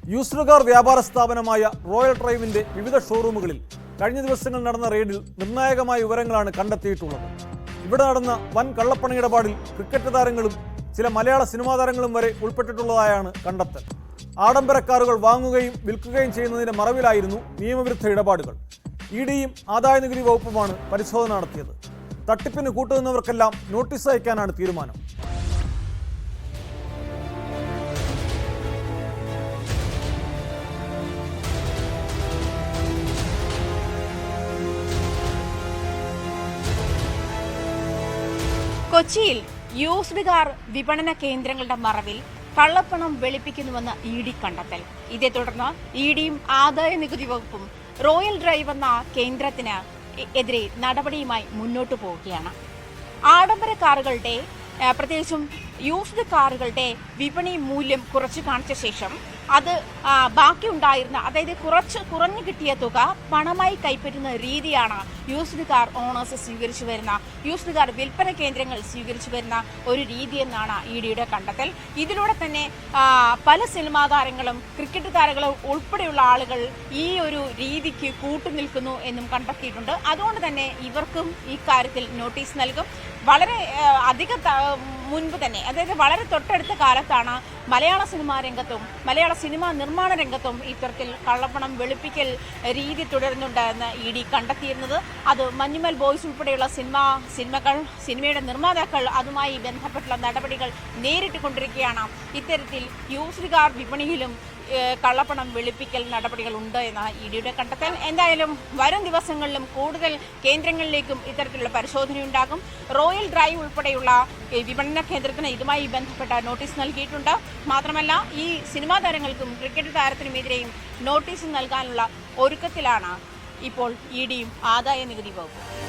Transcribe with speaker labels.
Speaker 1: Used car വ്യാപാര സ്ഥാപനമായ royal ഡ്രൈവിന്റെ വിവിധ ഷോറൂമുകളിൽ കഴിഞ്ഞ ദിവസങ്ങളിൽ നടന്ന റെയ്ഡിൽ നിർണായകമായ വിവരങ്ങളാണ് കണ്ടെത്തിയിട്ടുള്ളത്. ഇവിടെ നടന്ന വൻ കള്ളപ്പണ ഇടപാടിൽ ക്രിക്കറ്റ് താരങ്ങളും ചില മലയാള സിനിമാ താരങ്ങളും വരെ ഉൾപ്പെട്ടിട്ടുള്ളതായാണ് കണ്ടെത്തൽ. ആഡംബര കാറുകൾ വാങ്ങുകയും വിൽക്കുകയും ചെയ്യുന്നതിന്റെ മറവിലായിരുന്നു നിയമവിരുദ്ധ ഇടപാടുകൾ. ഇഡിയും ആദായനികുതി വകുപ്പുമാണ് പരിശോധന നടത്തിയത്. തട്ടിപ്പിന് കൂട്ടുനിന്നവർക്കെല്ലാം നോട്ടീസ് അയക്കാനാണ് തീരുമാനം.
Speaker 2: കൊച്ചിയിൽ യൂസ്ഡ് കാർ വിപണന കേന്ദ്രങ്ങളുടെ മറവിൽ കള്ളപ്പണം വെളുപ്പിക്കുന്നുവെന്ന് ഇഡി കണ്ടെത്തൽ. ഇതേ തുടർന്ന് ഇഡിയും ആദായ നികുതി വകുപ്പും റോയൽ ഡ്രൈവ് എന്ന കേന്ദ്രത്തിന് എതിരെ നടപടിയുമായി മുന്നോട്ടു പോവുകയാണ്. ആഡംബര കാറുകളുടെ പ്രത്യേകിച്ചും യൂസ്ഡ് കാറുകളുടെ വിപണി മൂല്യം കുറച്ചു കാണിച്ച ശേഷം അത് ബാക്കിയുണ്ടായിരുന്ന, അതായത് കുറഞ്ഞു കിട്ടിയ തുക പണമായി കൈപ്പറ്റുന്ന രീതിയാണ് യൂസ്ഡ് കാർ ഓണേഴ്സ് സ്വീകരിച്ചു വരുന്ന, യൂസ്ഡ് കാർ വിൽപ്പന കേന്ദ്രങ്ങൾ സ്വീകരിച്ചു വരുന്ന ഒരു രീതി എന്നാണ് ഇഡിയുടെ കണ്ടെത്തൽ. ഇതിലൂടെ തന്നെ പല സിനിമാ താരങ്ങളും ക്രിക്കറ്റ് താരങ്ങളും ഉൾപ്പെടെയുള്ള ആളുകൾ ഈ ഒരു രീതിക്ക് കൂട്ടുനിൽക്കുന്നു എന്നും കണ്ടെത്തിയിട്ടുണ്ട്. അതുകൊണ്ട് തന്നെ ഇവർക്കും ഈ കാര്യത്തിൽ നോട്ടീസ് നൽകും. വളരെ മുൻപ് തന്നെ, അതായത് വളരെ തൊട്ടടുത്ത കാലത്താണ് മലയാള സിനിമാ രംഗത്തും മലയാള സിനിമാ നിർമ്മാണ രംഗത്തും ഇത്തരത്തിൽ കള്ളപ്പണം വെളുപ്പിക്കൽ രീതി തുടരുന്നുണ്ട് എന്ന് ഇഡി കണ്ടെത്തിയിരുന്നത്. അത് മഞ്ഞുമൽ ബോയ്സ് ഉൾപ്പെടെയുള്ള സിനിമയുടെ നിർമ്മാതാക്കൾ അതുമായി ബന്ധപ്പെട്ടുള്ള നടപടികൾ നേരിട്ടുകൊണ്ടിരിക്കുകയാണ്. ഇത്തരത്തിൽ യൂസ്ഡ് കാർ വിപണിയിലും കള്ളപ്പണം വെളുപ്പിക്കൽ നടപടികൾ ഉണ്ട് എന്ന ഇഡിയുടെ കണ്ടെത്തൽ. എന്തായാലും വരും ദിവസങ്ങളിലും കൂടുതൽ കേന്ദ്രങ്ങളിലേക്കും ഇത്തരത്തിലുള്ള പരിശോധനയുണ്ടാകും. റോയൽ ഡ്രൈവ് ഉൾപ്പെടെയുള്ള വിപണന കേന്ദ്രത്തിന് ഇതുമായി ബന്ധപ്പെട്ട നോട്ടീസ് നൽകിയിട്ടുണ്ട്. മാത്രമല്ല ഈ സിനിമാ താരങ്ങൾക്കും ക്രിക്കറ്റ് താരത്തിനുമെതിരെയും നോട്ടീസ് നൽകാനുള്ള ഒരുക്കത്തിലാണ് ഇപ്പോൾ ഇഡിയും ആദായ നികുതി വകുപ്പും.